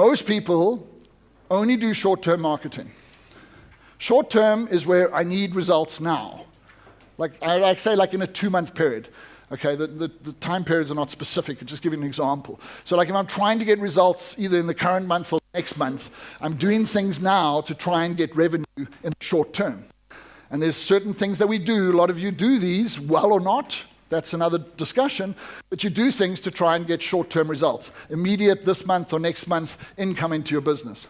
Most people only do short-term marketing. Short-term is where I need results now. Like I say, like in a 2-month period. Okay, the time periods are not specific. I'll just give you an example. So like if I'm trying to get results either in the current month or the next month, I'm doing things now to try and get revenue in the short term. And there's certain things that we do. A lot of you do these, well or not. That's another discussion. But you do things to try and get short-term results. Immediate, this month or next month, income into your business.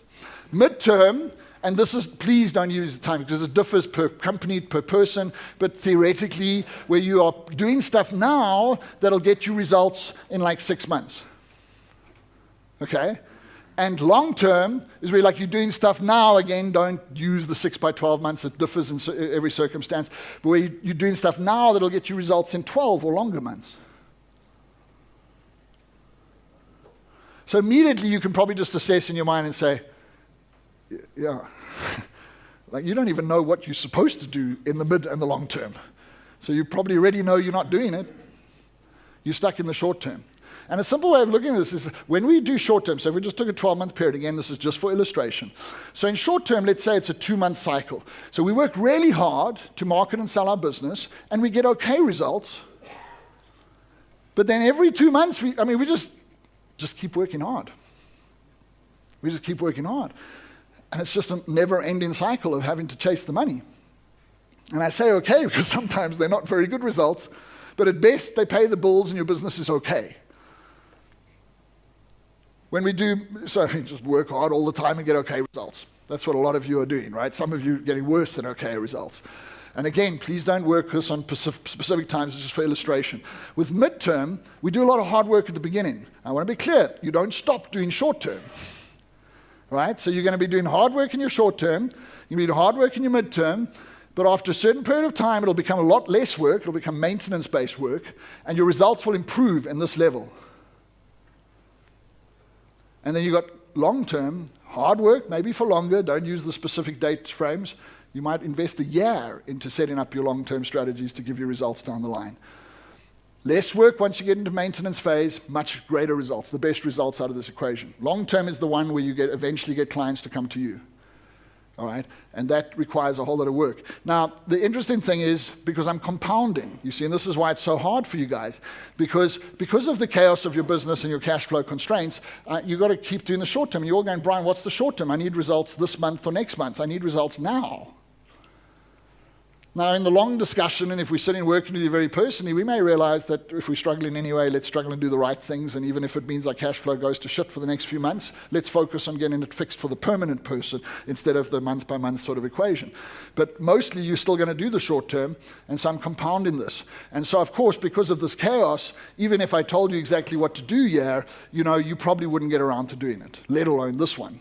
Midterm, and this is, please don't use the time because it differs per company, per person, but theoretically, where you are doing stuff now that'll get you results in like 6 months. Okay? And long term is where like you're doing stuff now, again, don't use the 6 by 12 months, it differs in every circumstance, but where you're doing stuff now that'll get you results in 12 or longer months. So immediately you can probably just assess in your mind and say, yeah, like you don't even know what you're supposed to do in the mid and the long term. So you probably already know you're not doing it. You're stuck in the short term. And a simple way of looking at this is when we do short term, so if we just took a 12-month period, again, this is just for illustration. So in short term, let's say it's a 2-month cycle. So we work really hard to market and sell our business, and we get okay results. But then every 2 months, we just keep working hard. We just keep working hard. And it's just a never-ending cycle of having to chase the money. And I say okay because sometimes they're not very good results, but at best they pay the bills and your business is okay. When we do, so we just work hard all the time and get okay results. That's what a lot of you are doing, right? Some of you are getting worse than okay results. And again, please don't work this on specific times, it's just for illustration. With midterm, we do a lot of hard work at the beginning. I want to be clear, you don't stop doing short term. Right? So you're going to be doing hard work in your short term, you're going to do hard work in your midterm, but after a certain period of time, it'll become a lot less work, it'll become maintenance-based work, and your results will improve in this level. And then you've got long-term, hard work, maybe for longer, don't use the specific date frames. You might invest a year into setting up your long-term strategies to give you results down the line. Less work once you get into maintenance phase, much greater results, the best results out of this equation. Long-term is the one where you eventually get clients to come to you. All right? And that requires a whole lot of work. Now, the interesting thing is, because I'm compounding, you see, and this is why it's so hard for you guys, because of the chaos of your business and your cash flow constraints, you've got to keep doing the short term. You're all going, Brian, what's the short term? I need results this month or next month. I need results now. Now, in the long discussion, and if we're sitting working with you very personally, we may realize that if we're struggling anyway, let's struggle and do the right things, and even if it means our cash flow goes to shit for the next few months, let's focus on getting it fixed for the permanent person instead of the month-by-month sort of equation. But mostly, you're still going to do the short term, and so I'm compounding this. And so, of course, because of this chaos, even if I told you exactly what to do here, you probably wouldn't get around to doing it, let alone this one.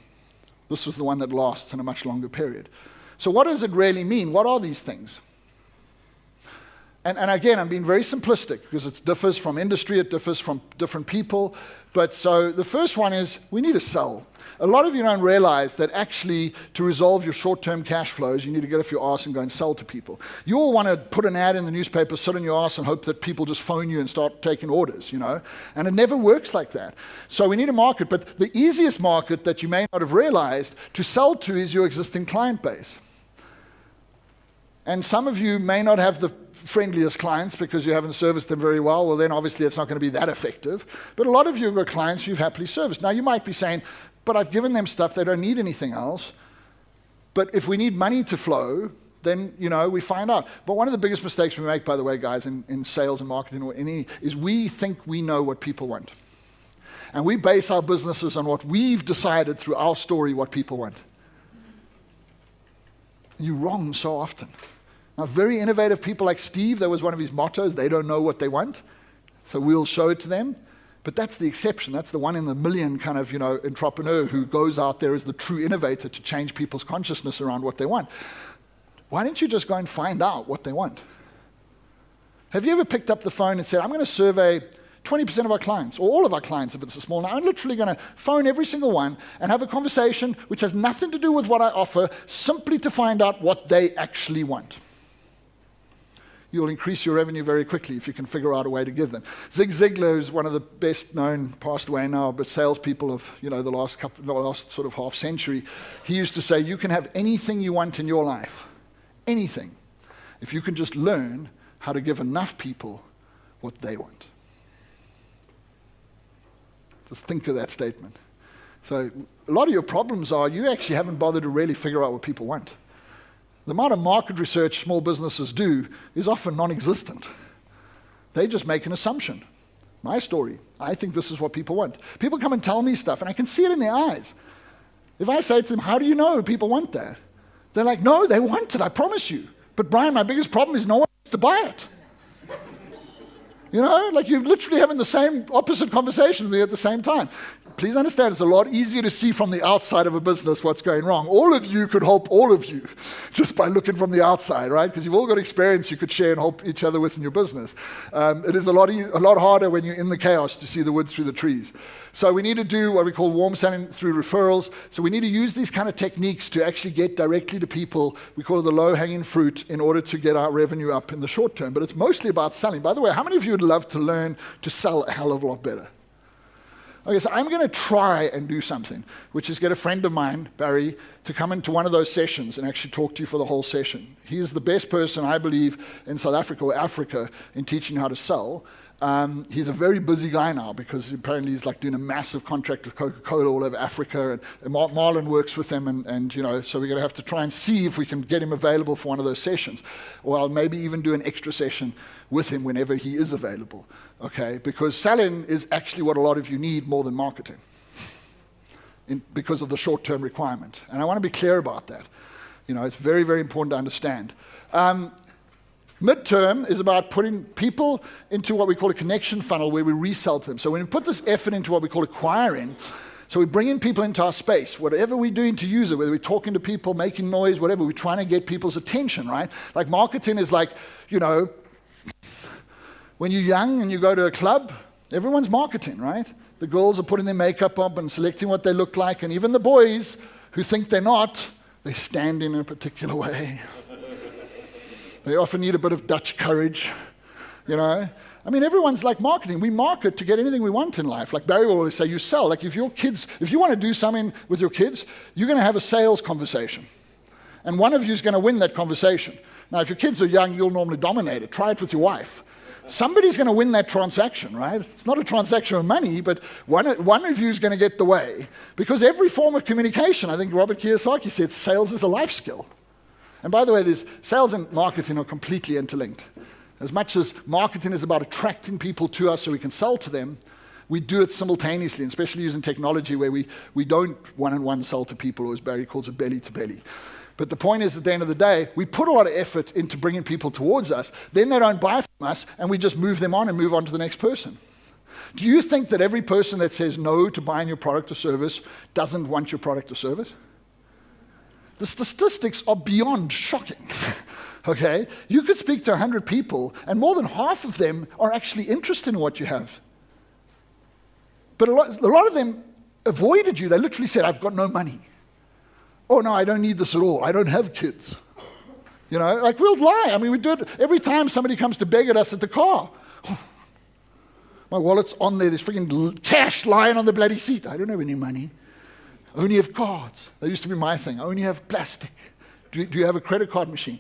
This was the one that lasts in a much longer period. So what does it really mean? What are these things? And again, I'm being very simplistic because it differs from industry, it differs from different people. But so the first one is we need to sell. A lot of you don't realize that actually to resolve your short-term cash flows, you need to get off your ass and go and sell to people. You all want to put an ad in the newspaper, sit on your ass and hope that people just phone you and start taking orders, And it never works like that. So we need a market. But the easiest market that you may not have realized to sell to is your existing client base. And some of you may not have the friendliest clients because you haven't serviced them very well. Well, then obviously it's not going to be that effective. But a lot of you have got clients you've happily serviced. Now, you might be saying, but I've given them stuff, they don't need anything else. But if we need money to flow, then, we find out. But one of the biggest mistakes we make, by the way, guys, in sales and marketing or any, is we think we know what people want. And we base our businesses on what we've decided through our story what people want. You're wrong so often. Now, very innovative people like Steve, that was one of his mottos, they don't know what they want, so we'll show it to them. But that's the exception. That's the one in the million kind of, entrepreneur who goes out there as the true innovator to change people's consciousness around what they want. Why don't you just go and find out what they want? Have you ever picked up the phone and said, I'm going to survey 20% of our clients, or all of our clients if it's a small. Now, I'm literally going to phone every single one and have a conversation which has nothing to do with what I offer, simply to find out what they actually want. you'll increase your revenue very quickly if you can figure out a way to give them. Zig Ziglar is one of the best known, passed away now, but salespeople of the last sort of half century. He used to say, you can have anything you want in your life, anything, if you can just learn how to give enough people what they want. Just think of that statement. So a lot of your problems are you actually haven't bothered to really figure out what people want. The amount of market research small businesses do is often non-existent. They just make an assumption. My story, I think this is what people want. People come and tell me stuff, and I can see it in their eyes. If I say to them, how do you know people want that? They're like, no, they want it, I promise you. But Brian, my biggest problem is no one wants to buy it. Like you're literally having the same opposite conversation with me at the same time. Please understand, it's a lot easier to see from the outside of a business what's going wrong. All of you could help all of you just by looking from the outside, right? Because you've all got experience you could share and help each other with in your business. It is a lot harder when you're in the chaos to see the wood through the trees. So we need to do what we call warm selling through referrals. So we need to use these kind of techniques to actually get directly to people. We call it the low-hanging fruit in order to get our revenue up in the short term. But it's mostly about selling. By the way, how many of you would love to learn to sell a hell of a lot better? Okay, so I'm going to try and do something, which is get a friend of mine, Barry, to come into one of those sessions and actually talk to you for the whole session. He is the best person, I believe, in South Africa or Africa in teaching how to sell. He's a very busy guy now because apparently he's like doing a massive contract with Coca-Cola all over Africa, and Marlon works with him, and so we're going to have to try and see if we can get him available for one of those sessions, or I'll maybe even do an extra session with him whenever he is available, okay? Because selling is actually what a lot of you need more than marketing because of the short-term requirement, and I want to be clear about that. It's very, very important to understand. Midterm is about putting people into what we call a connection funnel where we resell to them. So when we put this effort into what we call acquiring, so we're bringing people into our space. Whatever we're doing to use it, whether we're talking to people, making noise, whatever, we're trying to get people's attention, right? Like marketing is like, when you're young and you go to a club, everyone's marketing, right? The girls are putting their makeup up and selecting what they look like, and even the boys who think they're not, they stand in a particular way. They often need a bit of Dutch courage, everyone's like marketing. We market to get anything we want in life. Like Barry will always say, you sell. Like if you want to do something with your kids, you're going to have a sales conversation. And one of you is going to win that conversation. Now, if your kids are young, you'll normally dominate it. Try it with your wife. Somebody's going to win that transaction, right? It's not a transaction of money, but one of you is going to get the way. Because every form of communication, I think Robert Kiyosaki said, sales is a life skill. And by the way, sales and marketing are completely interlinked. As much as marketing is about attracting people to us so we can sell to them, we do it simultaneously, and especially using technology where we don't one-on-one sell to people, or as Barry calls it, belly-to-belly. But the point is, at the end of the day, we put a lot of effort into bringing people towards us, then they don't buy from us, and we just move them on and move on to the next person. Do you think that every person that says no to buying your product or service doesn't want your product or service? The statistics are beyond shocking, okay? You could speak to 100 people, and more than half of them are actually interested in what you have. But a lot of them avoided you. They literally said, I've got no money. Oh, no, I don't need this at all. I don't have kids. Like we'll lie. We do it every time somebody comes to beg at us at the car. My wallet's on there. There's freaking cash lying on the bloody seat. I don't have any money. I only have cards. That used to be my thing. I only have plastic. Do you have a credit card machine?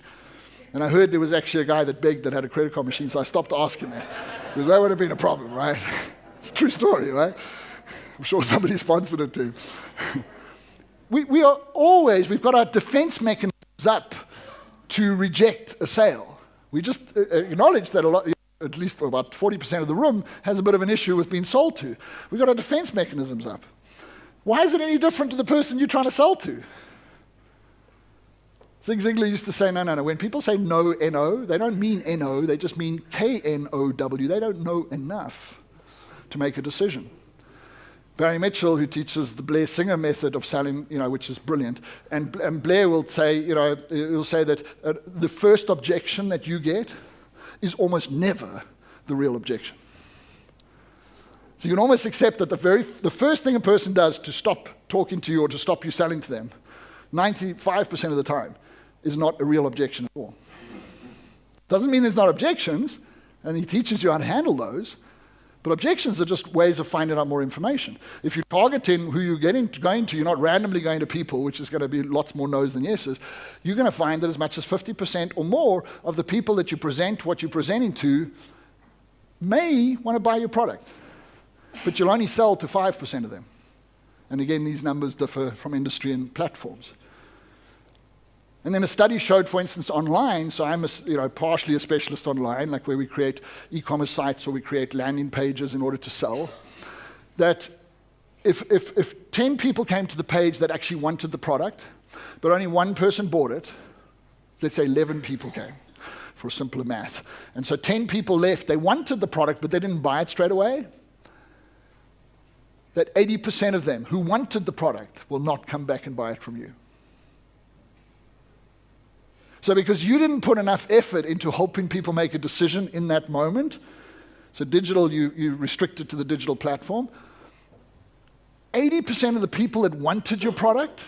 And I heard there was actually a guy that begged that had a credit card machine, so I stopped asking that. Because that would have been a problem, right? It's a true story, right? I'm sure somebody sponsored it too. We've got our defense mechanisms up to reject a sale. We just acknowledge that at least about 40% of the room has a bit of an issue with being sold to. We've got our defense mechanisms up. Why is it any different to the person you're trying to sell to? Zig Ziglar used to say, no. When people say no, N-O, they don't mean N-O, they just mean K-N-O-W. They don't know enough to make a decision. Barry Mitchell, who teaches the Blair Singer method of selling, which is brilliant, and Blair will say, he'll say that the first objection that you get is almost never the real objection. So you can almost accept that the first thing a person does to stop talking to you or to stop you selling to them, 95% of the time, is not a real objection at all. Doesn't mean there's not objections, and he teaches you how to handle those, but objections are just ways of finding out more information. If you're targeting who you're going to, you're not randomly going to people, which is going to be lots more no's than yeses, you're going to find that as much as 50% or more of the people that you present what you're presenting to may want to buy your product, but you'll only sell to 5% of them. And again, these numbers differ from industry and platforms. And then a study showed, for instance, online, so I'm partially a specialist online, like where we create e-commerce sites or we create landing pages in order to sell, that if 10 people came to the page that actually wanted the product, but only one person bought it, let's say 11 people came, for simpler math. And so 10 people left, they wanted the product, but they didn't buy it straight away, that 80% of them who wanted the product will not come back and buy it from you. So because you didn't put enough effort into helping people make a decision in that moment, so digital, you restrict it to the digital platform, 80% of the people that wanted your product,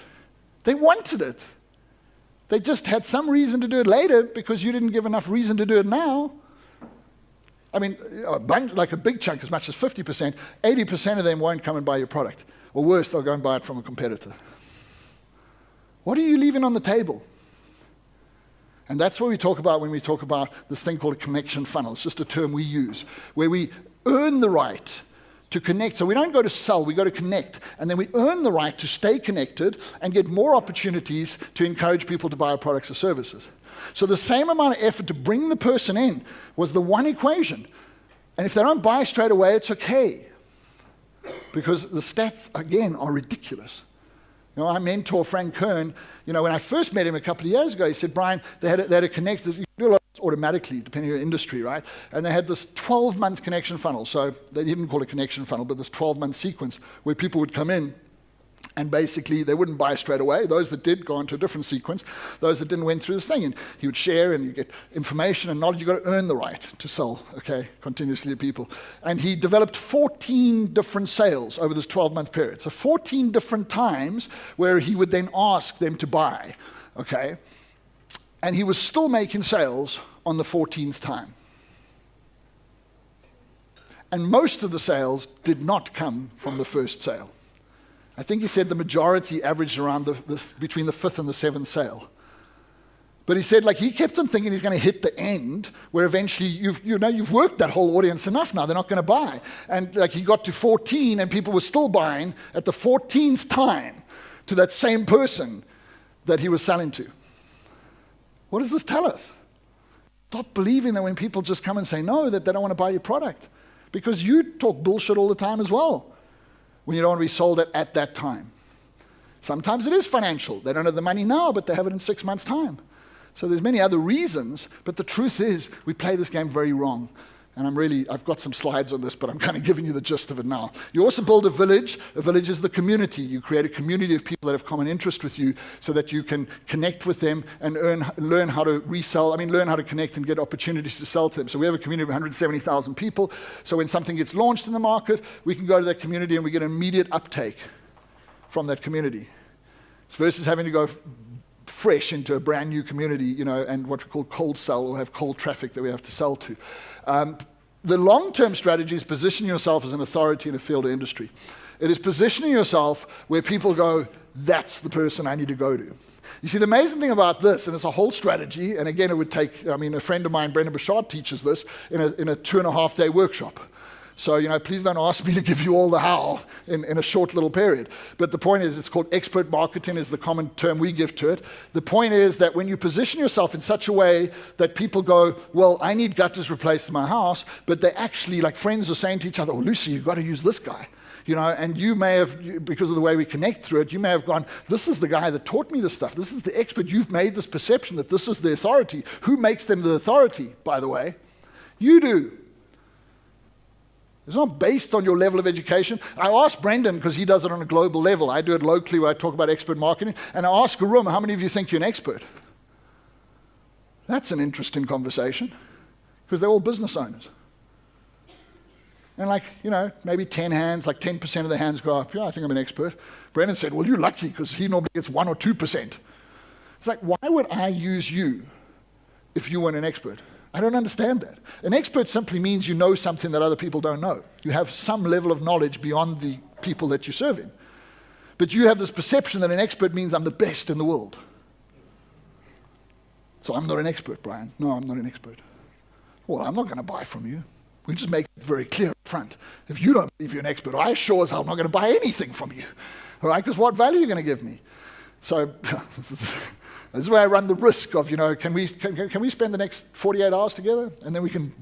they wanted it. They just had some reason to do it later because you didn't give enough reason to do it now. I mean, like a big chunk, as much as 50%, 80% of them won't come and buy your product. Or worse, they'll go and buy it from a competitor. What are you leaving on the table? And that's what we talk about when we talk about this thing called a connection funnel. It's just a term we use, where we earn the right to connect. So we don't go to sell, we go to connect. And then we earn the right to stay connected and get more opportunities to encourage people to buy our products or services. So the same amount of effort to bring the person in was the one equation. And if they don't buy straight away, it's okay. Because the stats, again, are ridiculous. You know, our mentor, Frank Kern, when I first met him a couple of years ago, he said, Brian, they had a connect, you can do a lot of this automatically, depending on your industry, right? And they had this 12-month connection funnel. So they didn't call it a connection funnel, but this 12-month sequence where people would come in and basically they wouldn't buy straight away. Those that did go on to a different sequence. Those that didn't went through this thing. And he would share and you get information and knowledge. You've got to earn the right to sell, continuously to people. And he developed 14 different sales over this 12-month period. So 14 different times where he would then ask them to buy, And he was still making sales on the 14th time. And most of the sales did not come from the first sale. I think he said the majority averaged around between the 5th and the 7th sale. But he said, he kept on thinking he's going to hit the end, where eventually you've worked that whole audience enough now, they're not going to buy. And he got to 14 and people were still buying at the 14th time to that same person that he was selling to. What does this tell us? Stop believing that when people just come and say no, that they don't want to buy your product. Because you talk bullshit all the time as well, when you don't want to be sold at that time. Sometimes it is financial. They don't have the money now, but they have it in 6 months' time. So there's many other reasons, but the truth is we play this game very wrong. And I've got some slides on this, but I'm kind of giving you the gist of it now. You also build a village. A village is the community. You create a community of people that have common interest with you so that you can connect with them and learn how to learn how to connect and get opportunities to sell to them. So we have a community of 170,000 people. So when something gets launched in the market, we can go to that community and we get an immediate uptake from that community. Versus having to go fresh into a brand new community, and what we call cold sell, or have cold traffic that we have to sell to. The long-term strategy is positioning yourself as an authority in a field or industry. It is positioning yourself where people go, that's the person I need to go to. You see, the amazing thing about this, and it's a whole strategy, and again, it would take, a friend of mine, Brendan Bouchard, teaches this in a 2.5-day workshop. So, please don't ask me to give you all the how in a short little period. But the point is, it's called expert marketing is the common term we give to it. The point is that when you position yourself in such a way that people go, well, I need gutters replaced in my house, but they actually, like friends are saying to each other, well, Lucy, you've got to use this guy. And you may have, because of the way we connect through it, you may have gone, this is the guy that taught me this stuff. This is the expert. You've made this perception that this is the authority. Who makes them the authority, by the way? You do. It's not based on your level of education. I asked Brendan, because he does it on a global level. I do it locally where I talk about expert marketing. And I ask a room, how many of you think you're an expert? That's an interesting conversation, because they're all business owners. And maybe 10 hands, 10% of the hands go up, yeah, I think I'm an expert. Brendan said, well, you're lucky, because he normally gets 1 or 2%. It's why would I use you if you weren't an expert? I don't understand that. An expert simply means you know something that other people don't know. You have some level of knowledge beyond the people that you're serving. But you have this perception that an expert means I'm the best in the world. So I'm not an expert, Brian. No, I'm not an expert. Well, I'm not going to buy from you. We just make it very clear up front. If you don't believe you're an expert, I sure as hell am not going to buy anything from you. All right, because what value are you going to give me? So this is where I run the risk of, can we spend the next 48 hours together and then we can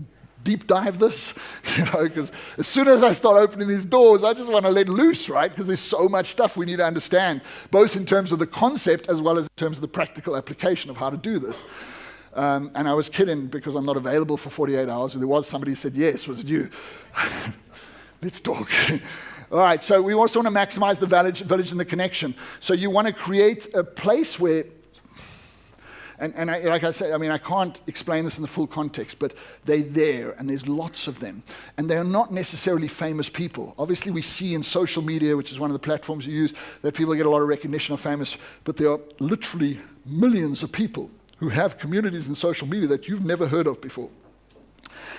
deep dive this? Because as soon as I start opening these doors, I just want to let loose, right? Because there's so much stuff we need to understand, both in terms of the concept as well as in terms of the practical application of how to do this. And I was kidding because I'm not available for 48 hours. There was somebody who said, yes, was it you? Let's talk. All right, so we also want to maximize the village and the connection. So you want to create a place where, like I said, I can't explain this in the full context, but they're there, and there's lots of them. And they're not necessarily famous people. Obviously, we see in social media, which is one of the platforms you use, that people get a lot of recognition of famous, but there are literally millions of people who have communities in social media that you've never heard of before.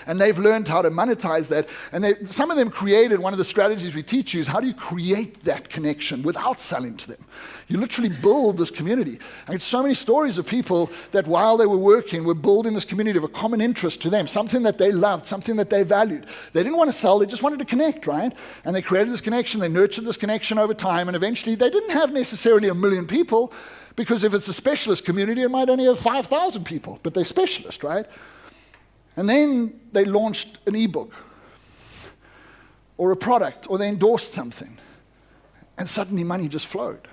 And they've learned how to monetize that. And some of them created, one of the strategies we teach you is how do you create that connection without selling to them? You literally build this community. I get so many stories of people that while they were working, were building this community of a common interest to them, something that they loved, something that they valued. They didn't want to sell, they just wanted to connect, right? And they created this connection, they nurtured this connection over time, and eventually they didn't have necessarily 1 million people, because if it's a specialist community, it might only have 5,000 people, but they're specialist, right? And then they launched an ebook or a product, or they endorsed something, and suddenly money just flowed.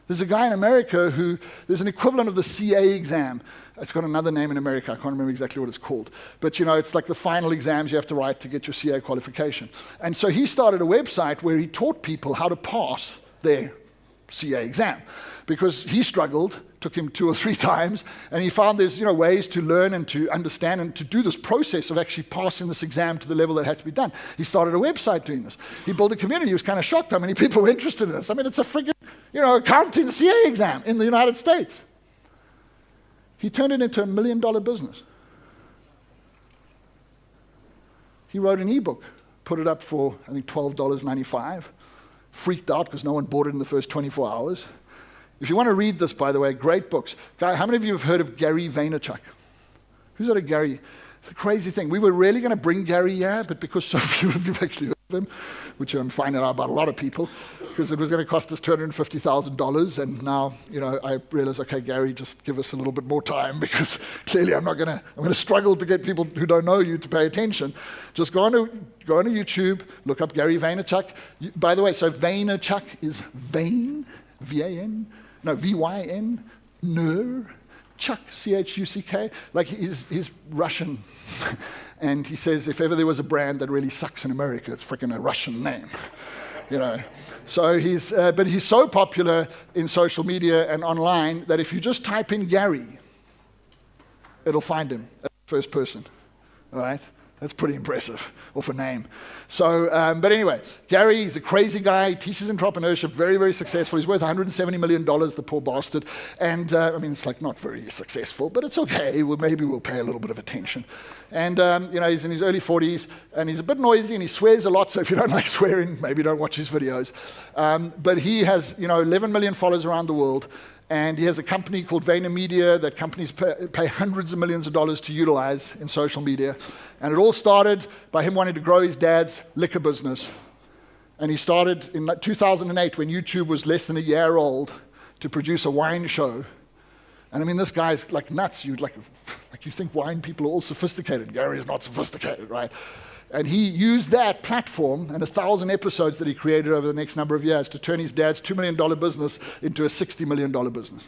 There's a guy in America there's an equivalent of the CA exam. It's got another name in America. I can't remember exactly what it's called. But it's like the final exams you have to write to get your CA qualification. And so he started a website where he taught people how to pass their CA exam, because he struggled, took him 2 or 3 times, and he found there's ways to learn and to understand and to do this process of actually passing this exam to the level that had to be done. He started a website doing this. He built a community. He was kind of shocked how many people were interested in this. It's a friggin' accounting CA exam in the United States. He turned it into $1 million business. He wrote an ebook, put it up for I think $12.95. Freaked out because no one bought it in the first 24 hours. If you want to read this, by the way, great books. Guy, how many of you have heard of Gary Vaynerchuk? Who's heard of Gary? It's a crazy thing. We were really going to bring Gary here, but because so few of you have actually heard of him, which I'm finding out about a lot of people, because it was going to cost us $250,000, and now, I realize, okay, Gary, just give us a little bit more time, because clearly I'm going to struggle to get people who don't know you to pay attention. Just go on to YouTube, look up Gary Vaynerchuk. By the way, so Vaynerchuk is Vain, V-A-N, no, V-Y-N, Ner, Chuck, C-H-U-C-K, like he's Russian. And he says if ever there was a brand that really sucks in America, it's freaking a Russian name, So but he's so popular in social media and online that if you just type in Gary, it'll find him as the first person, all right? That's pretty impressive, off a name. So, but anyway, Gary, he's a crazy guy. He teaches entrepreneurship, very, very successful. He's worth $170 million, the poor bastard. And it's like not very successful, but it's okay. Maybe we'll pay a little bit of attention. And he's in his early 40s, and he's a bit noisy, and he swears a lot. So if you don't like swearing, maybe don't watch his videos. But he has 11 million followers around the world. And he has a company called VaynerMedia that companies pay hundreds of millions of dollars to utilize in social media. And it all started by him wanting to grow his dad's liquor business. And he started in 2008 when YouTube was less than a year old to produce a wine show. And this guy's like nuts. You think wine people are all sophisticated. Gary is not sophisticated, right? And he used that platform and 1,000 episodes that he created over the next number of years to turn his dad's $2 million business into a $60 million business.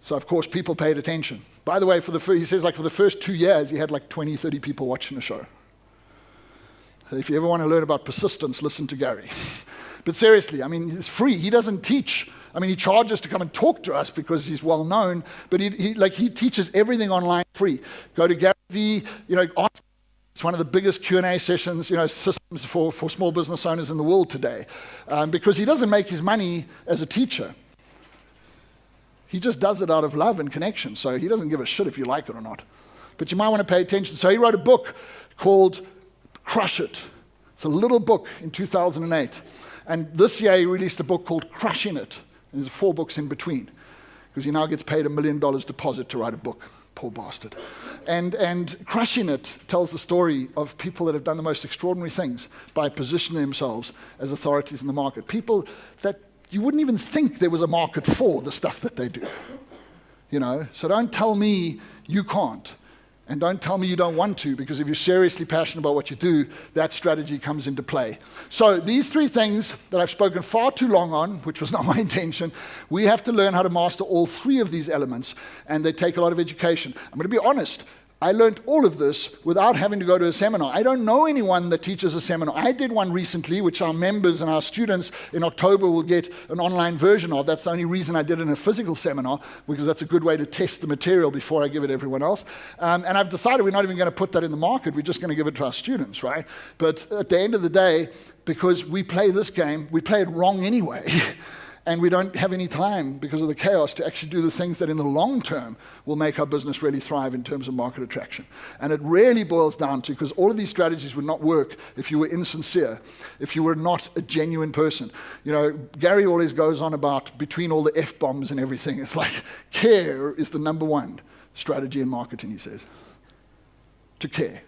So, of course, people paid attention. By the way, he says for the first 2 years, he had 20, 30 people watching the show. So if you ever want to learn about persistence, listen to Gary. But seriously, it's free. He doesn't teach. He charges to come and talk to us because he's well known, but he teaches everything online free. Go to Gary V, ask. It's one of the biggest Q&A sessions, systems for small business owners in the world today. Because he doesn't make his money as a teacher. He just does it out of love and connection. So he doesn't give a shit if you like it or not. but you might want to pay attention. So he wrote a book called Crush It. It's a little book in 2008. And this year he released a book called Crushing It. And there's 4 books in between, because he now gets paid $1 million deposit to write a book. Poor bastard. And Crushing It tells the story of people that have done the most extraordinary things by positioning themselves as authorities in the market. People that you wouldn't even think there was a market for the stuff that they do. So don't tell me you can't. And don't tell me you don't want to, because if you're seriously passionate about what you do, that strategy comes into play. So these 3 things that I've spoken far too long on, which was not my intention, we have to learn how to master all 3 of these elements, and they take a lot of education. I'm going to be honest. I learned all of this without having to go to a seminar. I don't know anyone that teaches a seminar. I did one recently, which our members and our students in October will get an online version of. That's the only reason I did it in a physical seminar, because that's a good way to test the material before I give it to everyone else. And I've decided we're not even going to put that in the market. We're just going to give it to our students, right? But at the end of the day, because we play this game, we play it wrong anyway. And we don't have any time, because of the chaos, to actually do the things that in the long term will make our business really thrive in terms of market attraction. And it really boils down to, because all of these strategies would not work if you were insincere, if you were not a genuine person. Gary always goes on about, between all the F-bombs and everything, it's like, care is the #1 strategy in marketing, he says. To care.